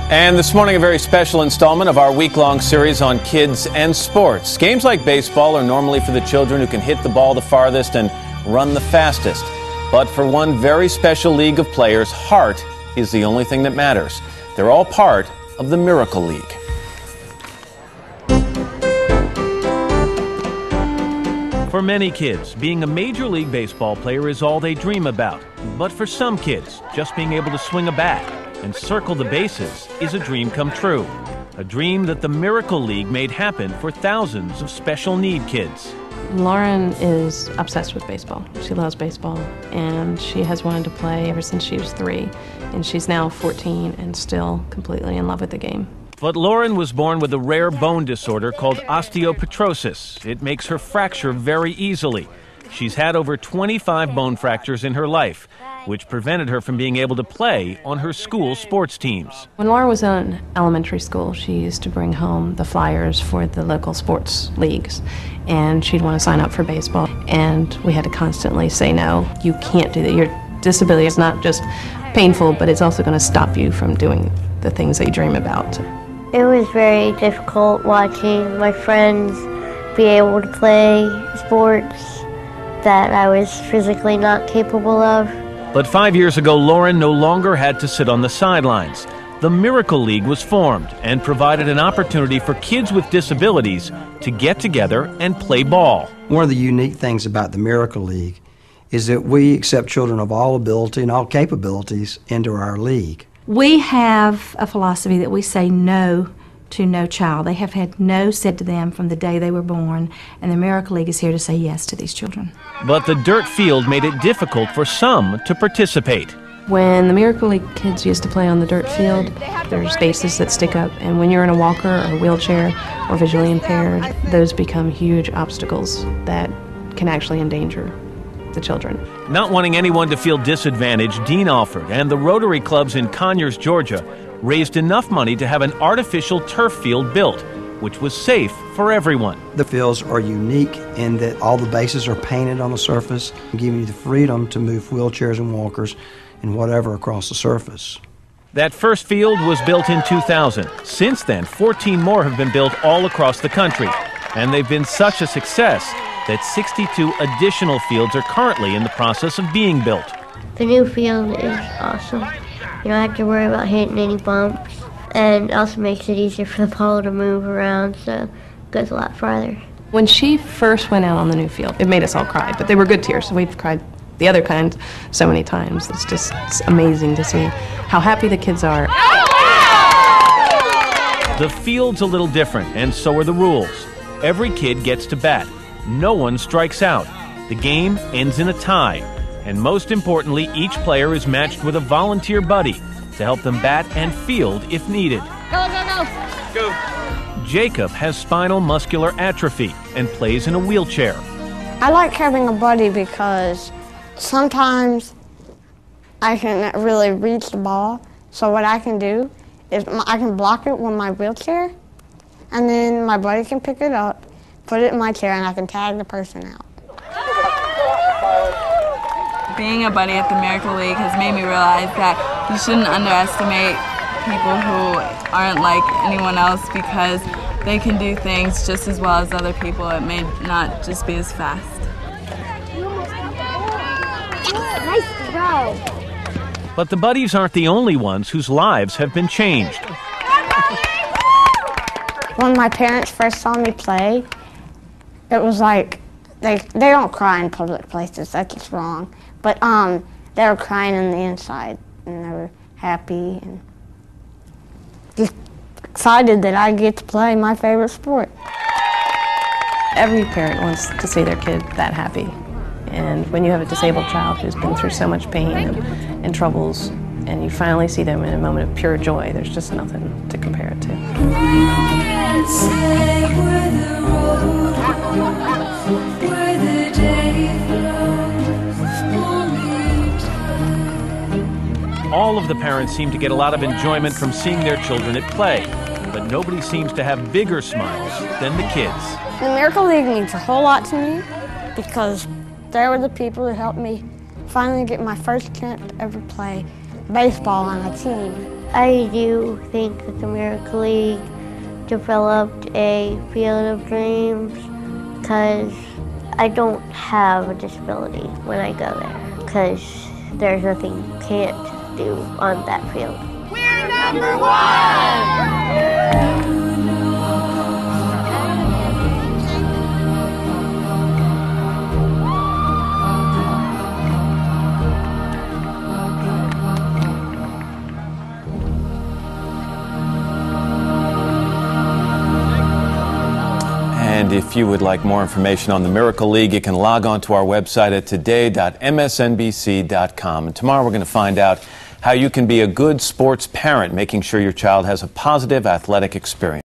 And this morning, a very special installment of our week-long series on kids and sports. Games like baseball are normally for the children who can hit the ball the farthest and run the fastest. But for one very special league of players, heart is the only thing that matters. They're all part of the Miracle League. For many kids, being a Major League Baseball player is all they dream about. But for some kids, just being able to swing a bat and circle the bases is a dream come true. A dream that the Miracle League made happen for thousands of special need kids. Lauren is obsessed with baseball. She loves baseball, and she has wanted to play ever since she was 3. And she's now 14 and still completely in love with the game. But Lauren was born with a rare bone disorder called osteopetrosis. It makes her fracture very easily. She's had over 25 bone fractures in her life, which prevented her from being able to play on her school sports teams. When Laura was in elementary school, she used to bring home the flyers for the local sports leagues, and she'd want to sign up for baseball, and we had to constantly say, no, you can't do that. Your disability is not just painful, but it's also going to stop you from doing the things that you dream about. It was very difficult watching my friends be able to play sports that I was physically not capable of. But 5 years ago, Lauren no longer had to sit on the sidelines. The Miracle League was formed and provided an opportunity for kids with disabilities to get together and play ball. One of the unique things about the Miracle League is that we accept children of all ability and all capabilities into our league. We have a philosophy that we say no to no child. They have had no said to them from the day they were born, and the Miracle League is here to say yes to these children. But the dirt field made it difficult for some to participate. When the Miracle League kids used to play on the dirt field, there's bases that stick up, and when you're in a walker or a wheelchair or visually impaired, those become huge obstacles that can actually endanger the children. Not wanting anyone to feel disadvantaged, Dean Alford and the Rotary clubs in Conyers, Georgia, raised enough money to have an artificial turf field built, which was safe for everyone. The fields are unique in that all the bases are painted on the surface, giving you the freedom to move wheelchairs and walkers and whatever across the surface. That first field was built in 2000. Since then, 14 more have been built all across the country, and they've been such a success that 62 additional fields are currently in the process of being built. The new field is awesome. You don't have to worry about hitting any bumps, and it also makes it easier for the ball to move around, so it goes a lot farther. When she first went out on the new field, it made us all cry, but they were good tears. We've cried the other kind so many times. It's amazing to see how happy the kids are. The field's a little different, and so are the rules. Every kid gets to bat. No one strikes out. The game ends in a tie. And most importantly, each player is matched with a volunteer buddy to help them bat and field if needed. Go, go, go! Go! Jacob has spinal muscular atrophy and plays in a wheelchair. I like having a buddy because sometimes I can really reach the ball. So what I can do is I can block it with my wheelchair, and then my buddy can pick it up, put it in my chair, and I can tag the person out. Being a buddy at the Miracle League has made me realize that you shouldn't underestimate people who aren't like anyone else, because they can do things just as well as other people. It may not just be as fast. Nice throw! But the buddies aren't the only ones whose lives have been changed. When my parents first saw me play, it was like, they don't cry in public places, that's just wrong. But they were crying on the inside, and they were happy and just excited that I get to play my favorite sport. Every parent wants to see their kid that happy. And when you have a disabled child who's been through so much pain and troubles, and you finally see them in a moment of pure joy, there's just nothing to compare it to. All of the parents seem to get a lot of enjoyment from seeing their children at play, but nobody seems to have bigger smiles than the kids. The Miracle League means a whole lot to me because they were the people who helped me finally get my first chance to ever play baseball on a team. I do think that the Miracle League developed a field of dreams because I don't have a disability when I go there, because there's nothing you can't do on that field. We're number one! And if you would like more information on the Miracle League, you can log on to our website at today.msnbc.com. And tomorrow we're going to find out how you can be a good sports parent, making sure your child has a positive athletic experience.